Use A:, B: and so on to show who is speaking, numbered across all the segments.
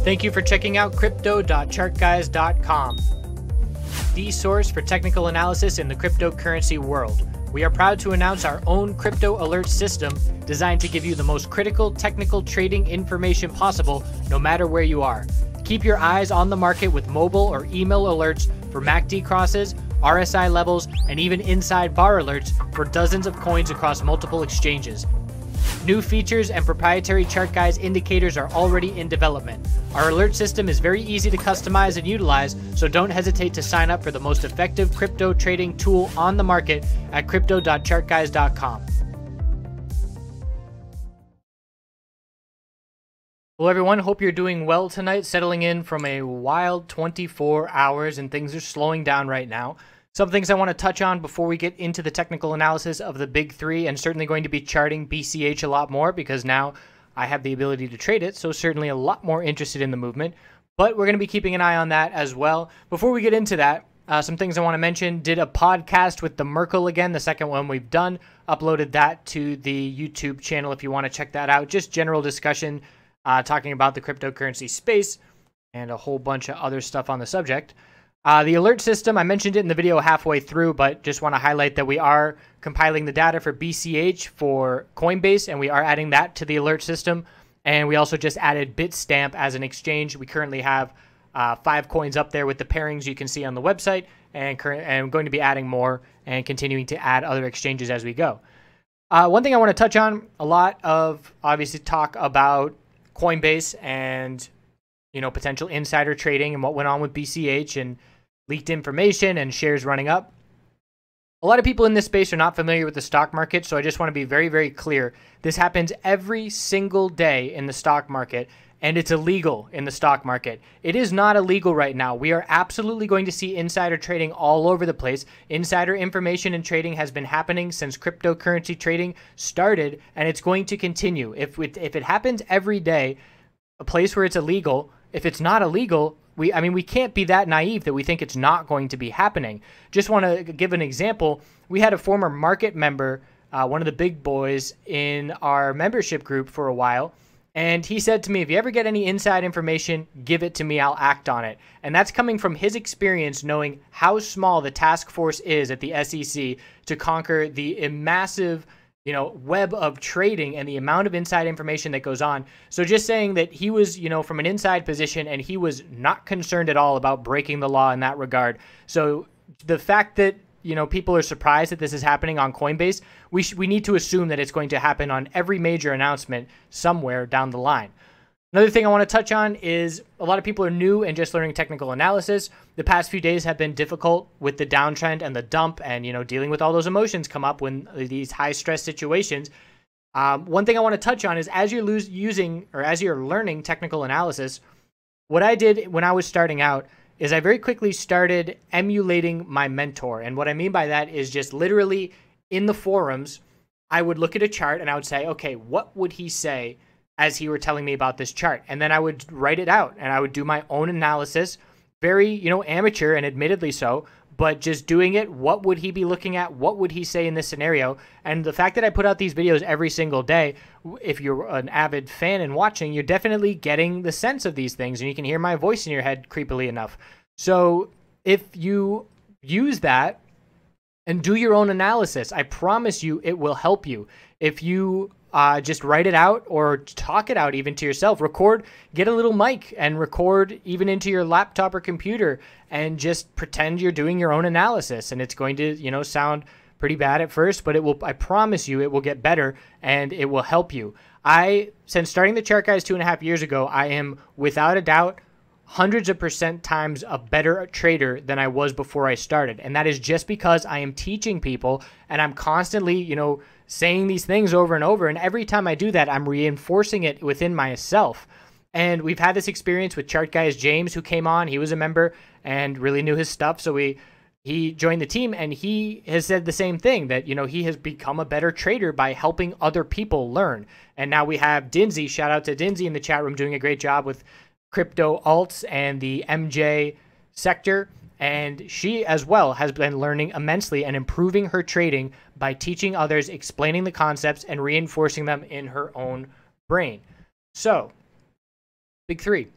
A: Thank you for checking out crypto.chartguys.com, the source for technical analysis in the cryptocurrency world. We are proud to announce our own crypto alert system designed to give you the most critical technical trading information possible no matter where you are. Keep your eyes on the market with mobile or email alerts for MACD crosses, RSI levels, and even inside bar alerts for dozens of coins across multiple exchanges. New features and proprietary ChartGuys indicators are already in development. Our alert system is very easy to customize and utilize, so don't hesitate to sign up for the most effective crypto trading tool on the market at crypto.chartguys.com. Hello everyone, hope you're doing well tonight, settling in from a wild 24 hours and things are slowing down right now. Some things I want to touch on before we get into the technical analysis of the big three, and certainly going to be charting BCH a lot more because now I have the ability to trade it, so certainly a lot more interested in the movement. But we're going to be keeping an eye on that as well. Before we get into that, some things I want to mention. Did a podcast with the Merkle again, the second one we've done. Uploaded that to the YouTube channel if you want to check that out. Just general discussion talking about the cryptocurrency space and a whole bunch of other stuff on the subject. The alert system, I mentioned it in the video halfway through, but just want to highlight that we are compiling the data for BCH for Coinbase, and we are adding that to the alert system. And we also just added Bitstamp as an exchange. We currently have 5 coins up there with the pairings you can see on the website, and I'm going to be adding more and continuing to add other exchanges as we go. One thing I want to touch on, a lot of obviously talk about Coinbase and potential insider trading and what went on with BCH and leaked information and shares running up. A lot of people in this space are not familiar with the stock market, so I just want to be very, very clear. This happens every single day in the stock market, and it's illegal in the stock market. It is not illegal right now. We are absolutely going to see insider trading all over the place. Insider information and trading has been happening since cryptocurrency trading started, and it's going to continue. If it happens every day, a place where it's illegal, if it's not illegal, we can't be that naive that we think it's not going to be happening. Just want to give an example. We had a former market member, one of the big boys in our membership group for a while, and he said to me, if you ever get any inside information, give it to me, I'll act on it. And that's coming from his experience knowing how small the task force is at the SEC to conquer the massive web of trading and the amount of inside information that goes on. So just saying that he was, from an inside position, and he was not concerned at all about breaking the law in that regard. So the fact that, people are surprised that this is happening on Coinbase, we need to assume that it's going to happen on every major announcement somewhere down the line. Another thing I want to touch on is a lot of people are new and just learning technical analysis. The past few days have been difficult with the downtrend and the dump and, dealing with all those emotions come up when these high stress situations. One thing I want to touch on is as you're learning technical analysis, what I did when I was starting out is I very quickly started emulating my mentor. And what I mean by that is just literally in the forums, I would look at a chart and I would say, okay, what would he say as he were telling me about this chart? And then I would write it out and I would do my own analysis, very, amateur and admittedly so, but just doing it. What would he be looking at? What would he say in this scenario? And the fact that I put out these videos every single day, if you're an avid fan and watching, you're definitely getting the sense of these things and you can hear my voice in your head creepily enough. So if you use that and do your own analysis, I promise you it will help you. If you just write it out or talk it out even to yourself. Record, get a little mic and record even into your laptop or computer and just pretend you're doing your own analysis. And it's going to, sound pretty bad at first, but I promise you it will get better and it will help you. Since starting the Chart Guys 2.5 years ago, I am without a doubt hundreds of times a better trader than I was before I started. And that is just because I am teaching people and I'm constantly, saying these things over and over. And every time I do that, I'm reinforcing it within myself. And we've had this experience with Chart Guys James, who came on. He was a member and really knew his stuff. So he joined the team and he has said the same thing, that, he has become a better trader by helping other people learn. And now we have Dinsey, shout out to Dinsey in the chat room, doing a great job with crypto alts and the MJ sector. And she as well has been learning immensely and improving her trading by teaching others, explaining the concepts, and reinforcing them in her own brain. So, big three.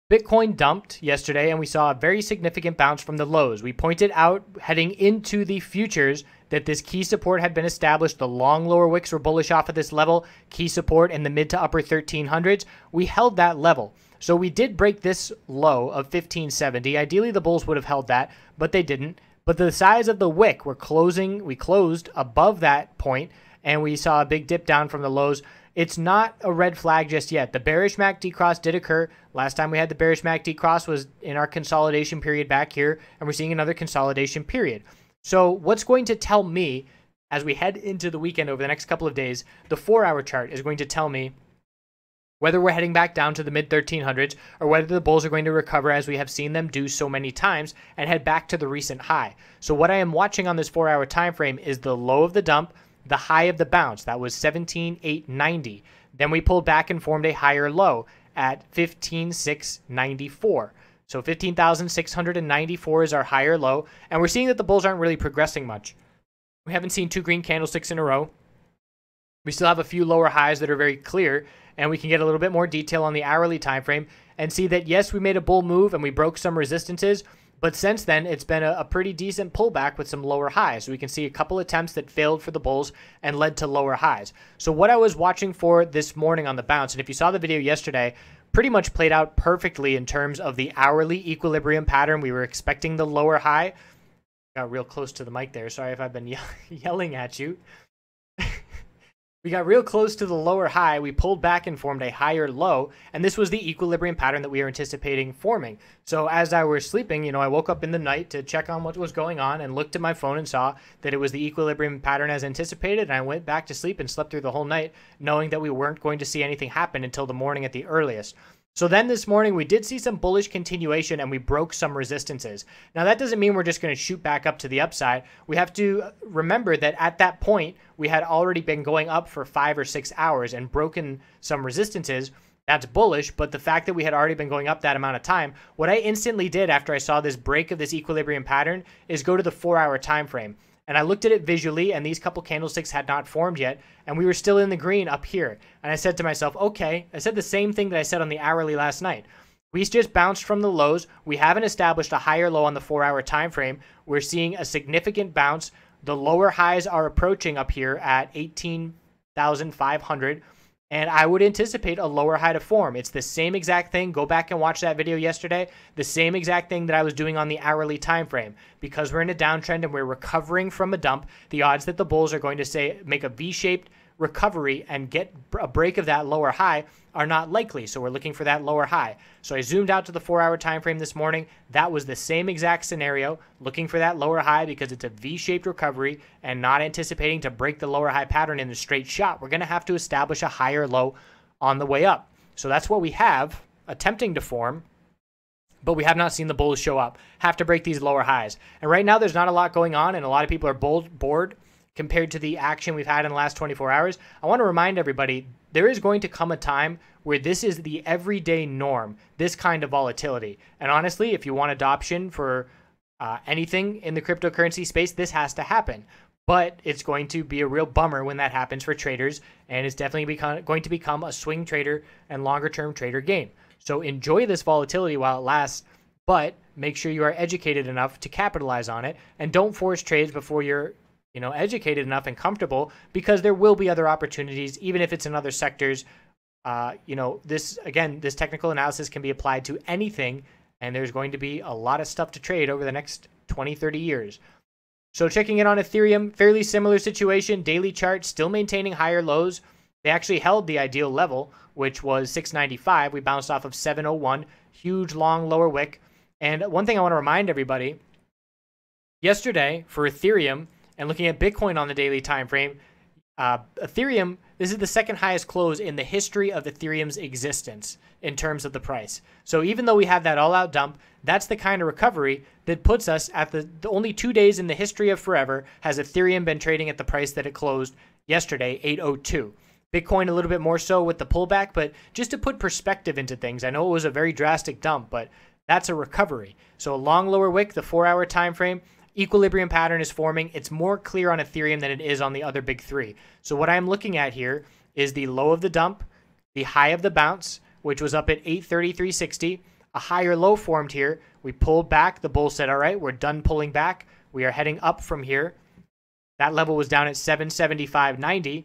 A: Bitcoin dumped yesterday, and we saw a very significant bounce from the lows. We pointed out heading into the futures that this key support had been established. The long lower wicks were bullish off of this level, key support in the mid to upper 1300s. We held that level. So we did break this low of 1570. Ideally, the bulls would have held that, but they didn't. But the size of the wick, we closed above that point, and we saw a big dip down from the lows. It's not a red flag just yet. The bearish MACD cross did occur. Last time we had the bearish MACD cross was in our consolidation period back here, and we're seeing another consolidation period. So what's going to tell me as we head into the weekend over the next couple of days, the 4-hour chart is going to tell me whether we're heading back down to the mid-1300s or whether the bulls are going to recover as we have seen them do so many times and head back to the recent high. So what I am watching on this 4-hour time frame is the low of the dump, the high of the bounce. That was 17,890. Then we pulled back and formed a higher low at 15,694. So 15,694 is our higher low, and we're seeing that the bulls aren't really progressing much. We haven't seen 2 green candlesticks in a row. We still have a few lower highs that are very clear, and we can get a little bit more detail on the hourly time frame and see that, yes, we made a bull move and we broke some resistances, but since then, it's been a pretty decent pullback with some lower highs. So we can see a couple attempts that failed for the bulls and led to lower highs. So what I was watching for this morning on the bounce, and if you saw the video yesterday, pretty much played out perfectly in terms of the hourly equilibrium pattern. We were expecting the lower high. Got real close to the mic there. Sorry if I've been yelling at you. We got real close to the lower high. We pulled back and formed a higher low, and this was the equilibrium pattern that we were anticipating forming. So as I was sleeping, I woke up in the night to check on what was going on and looked at my phone and saw that it was the equilibrium pattern as anticipated, and I went back to sleep and slept through the whole night knowing that we weren't going to see anything happen until the morning at the earliest. So then this morning, we did see some bullish continuation and we broke some resistances. Now, that doesn't mean we're just going to shoot back up to the upside. We have to remember that at that point, we had already been going up for 5 or 6 hours and broken some resistances. That's bullish, but the fact that we had already been going up that amount of time, what I instantly did after I saw this break of this equilibrium pattern is go to the 4-hour time frame. And I looked at it visually, and these couple candlesticks had not formed yet, and we were still in the green up here. And I said to myself, okay, I said the same thing that I said on the hourly last night. We just bounced from the lows. We haven't established a higher low on the 4-hour time frame. We're seeing a significant bounce. The lower highs are approaching up here at 18,500, and I would anticipate a lower high to form. It's the same exact thing. Go back and watch that video yesterday. The same exact thing that I was doing on the hourly time frame. Because we're in a downtrend and we're recovering from a dump, the odds that the bulls are going to make a V-shaped recovery and get a break of that lower high are not likely. So we're looking for that lower high. So I zoomed out to the 4-hour time frame this morning. That was the same exact scenario, looking for that lower high because it's a V-shaped recovery and not anticipating to break the lower high pattern in a straight shot. We're going to have to establish a higher low on the way up. So that's what we have attempting to form, but we have not seen the bulls show up. Have to break these lower highs. And right now there's not a lot going on, and a lot of people are bored compared to the action we've had in the last 24 hours. I want to remind everybody, there is going to come a time where this is the everyday norm, this kind of volatility. And honestly, if you want adoption for anything in the cryptocurrency space, this has to happen. But it's going to be a real bummer when that happens for traders, and it's definitely going to become a swing trader and longer-term trader game. So enjoy this volatility while it lasts, but make sure you are educated enough to capitalize on it, and don't force trades before you're educated enough and comfortable, because there will be other opportunities, even if it's in other sectors. This technical analysis can be applied to anything, and there's going to be a lot of stuff to trade over the next 20, 30 years. So checking in on Ethereum, fairly similar situation. Daily chart still maintaining higher lows. They actually held the ideal level, which was 695. We bounced off of 701. Huge, long, lower wick. And one thing I want to remind everybody, yesterday for Ethereum, and looking at Bitcoin on the daily time frame, Ethereum, this is the second highest close in the history of Ethereum's existence in terms of the price. So even though we have that all-out dump, that's the kind of recovery that puts us at the only 2 days in the history of forever has Ethereum been trading at the price that it closed yesterday, 802. Bitcoin a little bit more so with the pullback, but just to put perspective into things, I know it was a very drastic dump, but that's a recovery. So a long lower wick, the 4-hour time frame, equilibrium pattern is forming. It's more clear on Ethereum than it is on the other big three. So what I'm looking at here is the low of the dump, the high of the bounce, which was up at 833.60, a higher low formed here. We pulled back. The bull said, all right, we're done pulling back. We are heading up from here. That level was down at 775.90.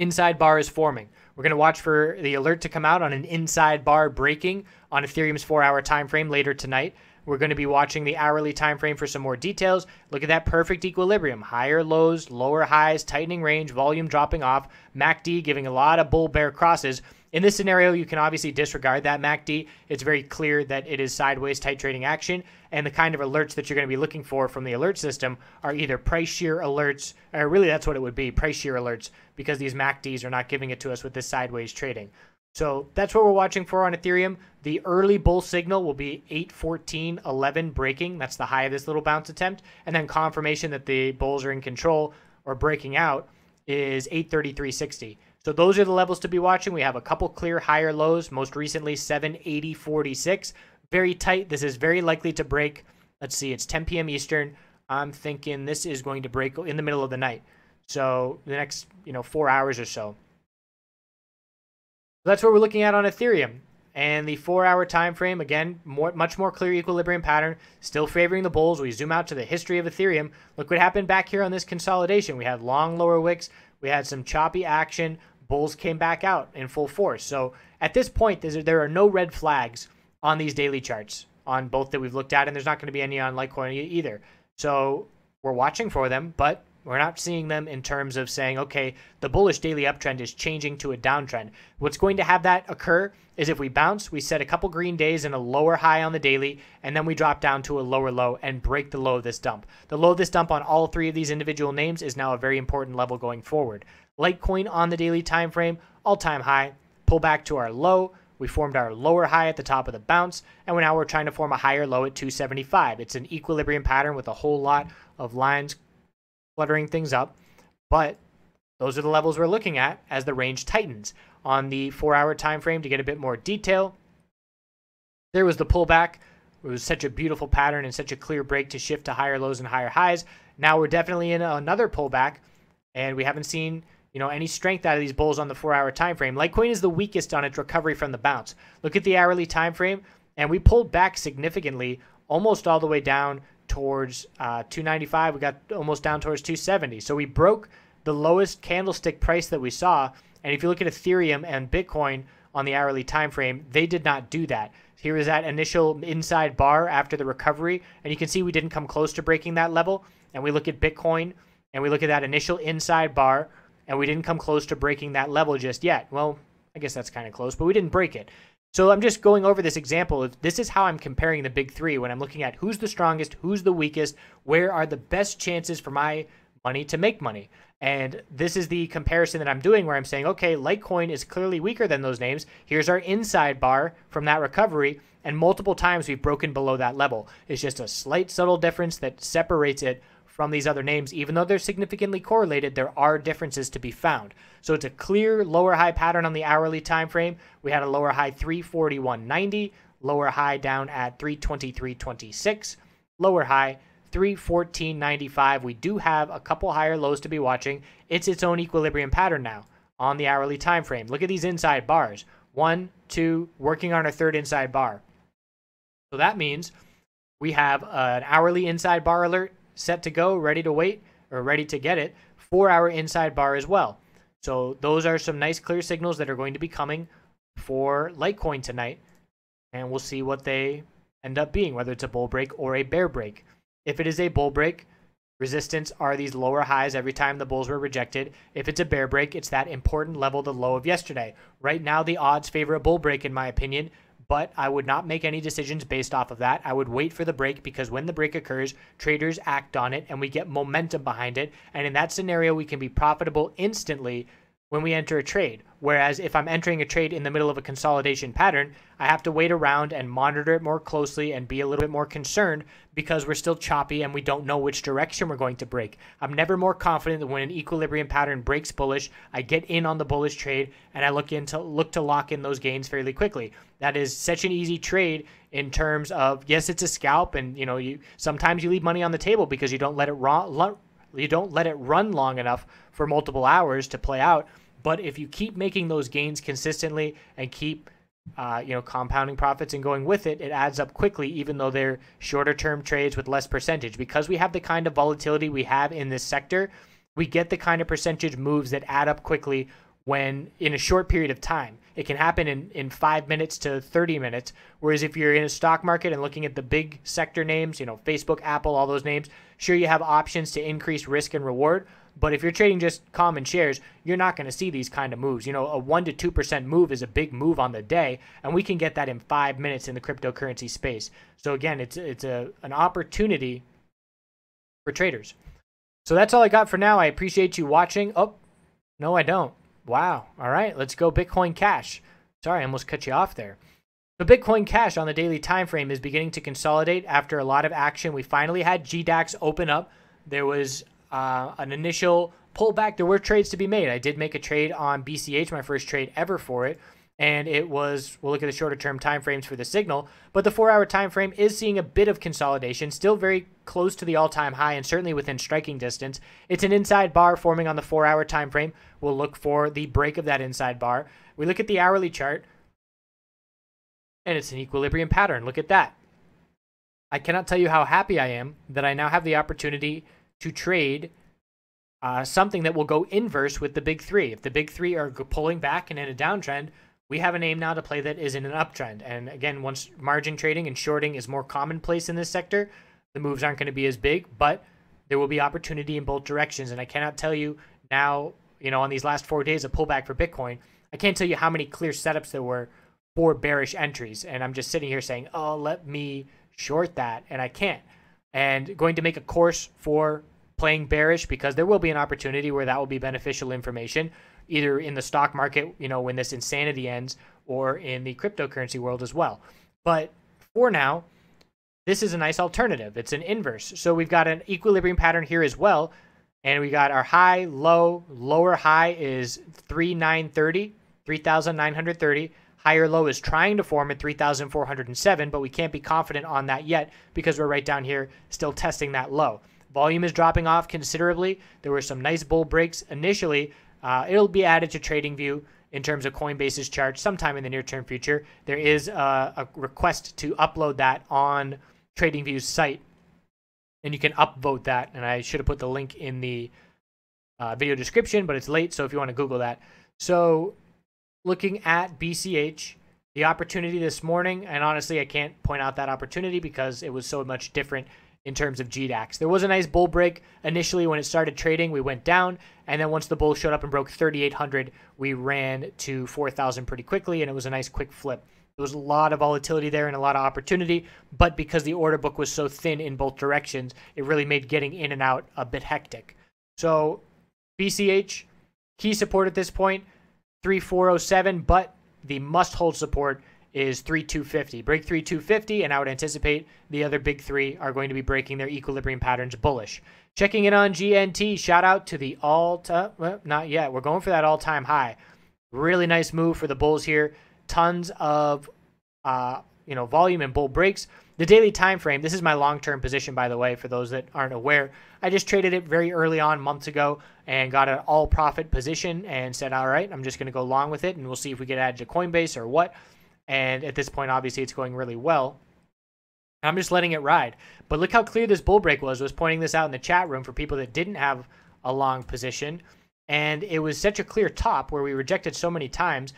A: Inside bar is forming. We're going to watch for the alert to come out on an inside bar breaking on Ethereum's 4-hour time frame later tonight. We're going to be watching the hourly time frame for some more details. Look at that perfect equilibrium. Higher lows, lower highs, tightening range, volume dropping off, MACD giving a lot of bull bear crosses. In this scenario, you can obviously disregard that MACD. It's very clear that it is sideways tight trading action, and the kind of alerts that you're going to be looking for from the alert system are either price shear alerts, or really that's what it would be, price shear alerts, because these MACDs are not giving it to us with this sideways trading. So that's what we're watching for on Ethereum. The early bull signal will be 8:14.11 breaking. That's the high of this little bounce attempt. And then confirmation that the bulls are in control or breaking out is 8:33.60. So those are the levels to be watching. We have a couple clear higher lows, most recently 780.46. Very tight. This is very likely to break. Let's see, it's 10 p.m. Eastern. I'm thinking this is going to break in the middle of the night. So the next, 4 hours or so. That's what we're looking at on Ethereum. And the 4-hour time frame, again, much more clear equilibrium pattern, still favoring the bulls. We zoom out to the history of Ethereum. Look what happened back here on this consolidation. We had long lower wicks. We had some choppy action. Bulls came back out in full force. So at this point, there are no red flags on these daily charts on both that we've looked at, and there's not going to be any on Litecoin either. So we're watching for them, but we're not seeing them in terms of saying, okay, the bullish daily uptrend is changing to a downtrend. What's going to have that occur is if we bounce, we set a couple green days and a lower high on the daily, and then we drop down to a lower low and break the low of this dump. The low of this dump on all three of these individual names is now a very important level going forward. Litecoin on the daily time frame, all-time high, pull back to our low. We formed our lower high at the top of the bounce, and now we're trying to form a higher low at 275. It's an equilibrium pattern with a whole lot of lines cluttering things up, but those are the levels we're looking at as the range tightens. On the 4-hour time frame, to get a bit more detail, there was the pullback. It was such a beautiful pattern and such a clear break to shift to higher lows and higher highs. Now we're definitely in another pullback, and we haven't seen any strength out of these bulls on the 4-hour time frame. Litecoin is the weakest on its recovery from the bounce. Look at the hourly time frame, and we pulled back significantly, almost all the way down towards 295. We got almost down towards 270. So we broke the lowest candlestick price that we saw. And if you look at Ethereum and Bitcoin on the hourly time frame, they did not do that. Here is that initial inside bar after the recovery, and you can see we didn't come close to breaking that level. And we look at Bitcoin, and we look at that initial inside bar, and we didn't come close to breaking that level just yet. Well, I guess that's kind of close, but we didn't break it. So I'm just going over this example. This is how I'm comparing the big three when I'm looking at who's the strongest, who's the weakest, where are the best chances for my money to make money. And this is the comparison that I'm doing where I'm saying, okay, Litecoin is clearly weaker than those names. Here's our inside bar from that recovery, and multiple times we've broken below that level. It's just a slight subtle difference that separates it from these other names. Even though they're significantly correlated, there are differences to be found. So it's a clear lower high pattern on the hourly time frame. We had a lower high 341.90, lower high down at 323.26, lower high 314.95. We do have a couple higher lows to be watching. It's its own equilibrium pattern now on the hourly time frame. Look at these inside bars. 1, 2, working on our third inside bar. So that means we have an hourly inside bar alert set to go, ready to wait, or ready to get it. 4-hour inside bar as well. So those are some nice clear signals that are going to be coming for Litecoin tonight, and we'll see what they end up being, whether it's a bull break or a bear break. If it is a bull break, resistance are these lower highs every time the bulls were rejected. If it's a bear break, it's that important level, the low of yesterday. Right now, the odds favor a bull break, in my opinion, but I would not make any decisions based off of that. I would wait for the break, because when the break occurs, traders act on it and we get momentum behind it. And in that scenario, we can be profitable instantly when we enter a trade. Whereas if I'm entering a trade in the middle of a consolidation pattern, I have to wait around and monitor it more closely and be a little bit more concerned, because we're still choppy and we don't know which direction we're going to break. I'm never more confident that when an equilibrium pattern breaks bullish, I get in on the bullish trade and I look to lock in those gains fairly quickly. That is such an easy trade in terms of, yes, it's a scalp, and sometimes you leave money on the table because you don't let it run long enough for multiple hours to play out. But if you keep making those gains consistently and keep compounding profits and going with it, it adds up quickly, even though they're shorter term trades with less percentage. Because we have the kind of volatility we have in this sector, we get the kind of percentage moves that add up quickly when in a short period of time. It can happen in 5 minutes to 30 minutes. Whereas if you're in a stock market and looking at the big sector names, Facebook, Apple, all those names, sure, you have options to increase risk and reward. But if you're trading just common shares, you're not going to see these kind of moves. A 1 to 2% move is a big move on the day, and we can get that in 5 minutes in the cryptocurrency space. So again, it's an opportunity for traders. So that's all I got for now. I appreciate you watching. Oh, no, I don't. Wow. All right, let's go Bitcoin Cash. Sorry, I almost cut you off there. The Bitcoin Cash on the daily time frame is beginning to consolidate after a lot of action. We finally had GDAX open up. There was an initial pullback. There were trades to be made. I did make a trade on BCH, my first trade ever for it. And it was, we'll look at the shorter term time frames for the signal, but the 4 hour time frame is seeing a bit of consolidation, still very close to the all-time high and certainly within striking distance. It's an inside bar forming on the 4 hour time frame. We'll look for the break of that inside bar. We look at the hourly chart and it's an equilibrium pattern. Look at that. I cannot tell you how happy I am that I now have the opportunity to trade something that will go inverse with the big three. If the big three are pulling back and in a downtrend, we have a name now to play that is in an uptrend. And again, once margin trading and shorting is more commonplace in this sector, the moves aren't going to be as big, but there will be opportunity in both directions. And I cannot tell you now, on these last 4 days of pullback for Bitcoin, I can't tell you how many clear setups there were for bearish entries. And I'm just sitting here saying, oh, let me short that. And I can't. And going to make a course for playing bearish because there will be an opportunity where that will be beneficial information, either in the stock market, when this insanity ends, or in the cryptocurrency world as well. But for now, this is a nice alternative. It's an inverse. So we've got an equilibrium pattern here as well. And we got our high, low, lower high is 3,930. Higher low is trying to form at 3,407, but we can't be confident on that yet because we're right down here still testing that low. Volume is dropping off considerably. There were some nice bull breaks initially. It'll be added to TradingView in terms of Coinbase's chart sometime in the near-term future. There is a request to upload that on TradingView's site, and you can upvote that. And I should have put the link in the video description, but it's late, so if you want to Google that. So looking at BCH, the opportunity this morning, and honestly, I can't point out that opportunity because it was so much different in terms of GDAX. There was a nice bull break initially when it started trading. We went down, and then once the bull showed up and broke 3,800, we ran to 4,000 pretty quickly, and it was a nice quick flip. There was a lot of volatility there and a lot of opportunity, but because the order book was so thin in both directions, it really made getting in and out a bit hectic. So BCH, key support at this point, 3,407, but the must-hold support is 3,250. Break 3,250, and I would anticipate the other big three are going to be breaking their equilibrium patterns bullish. Checking in on GNT, shout out to the well, not yet. We're going for that all-time high. Really nice move for the bulls here. Tons of volume and bull breaks. The daily time frame, this is my long-term position, by the way, for those that aren't aware. I just traded it very early on, months ago, and got an all-profit position and said, all right, I'm just going to go long with it, and we'll see if we get added to Coinbase or what. And at this point, obviously, it's going really well. I'm just letting it ride. But look how clear this bull break was. I was pointing this out in the chat room for people that didn't have a long position. And it was such a clear top where we rejected so many times.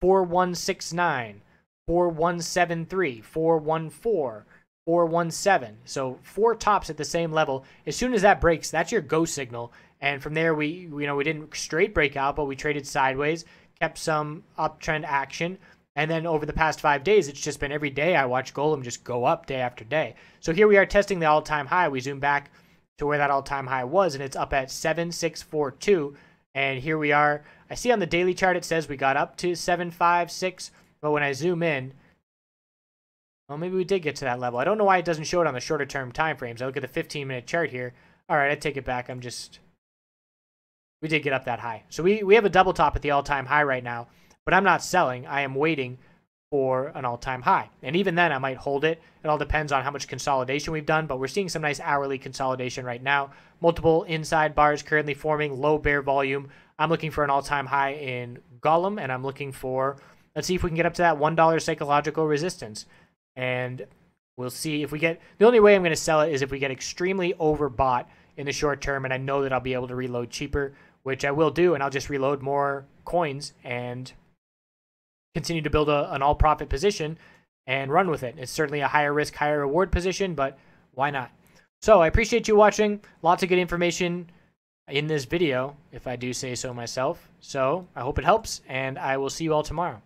A: 4169, 4173, 414, 417. So 4 tops at the same level. As soon as that breaks, that's your go signal. And from there, we didn't straight break out, but we traded sideways, kept some uptrend action. And then over the past 5 days, it's just been every day I watch Golem just go up day after day. So here we are testing the all-time high. We zoom back to where that all-time high was, and it's up at 7642. And here we are. I see on the daily chart it says we got up to 756, but when I zoom in, well, maybe we did get to that level. I don't know why it doesn't show it on the shorter-term time frames. I look at the 15-minute chart here. All right, I take it back. We did get up that high. So we have a double top at the all-time high right now. But I'm not selling. I am waiting for an all-time high. And even then, I might hold it. It all depends on how much consolidation we've done. But we're seeing some nice hourly consolidation right now. Multiple inside bars currently forming, low bear volume. I'm looking for an all-time high in Golem, and I'm looking for let's see if we can get up to that $1 psychological resistance. And we'll see if we get, the only way I'm going to sell it is if we get extremely overbought in the short term, and I know that I'll be able to reload cheaper, which I will do, and I'll just reload more coins and continue to build an all-profit position and run with it. It's certainly a higher risk, higher reward position, but why not? So I appreciate you watching. Lots of good information in this video, if I do say so myself. So I hope it helps, and I will see you all tomorrow.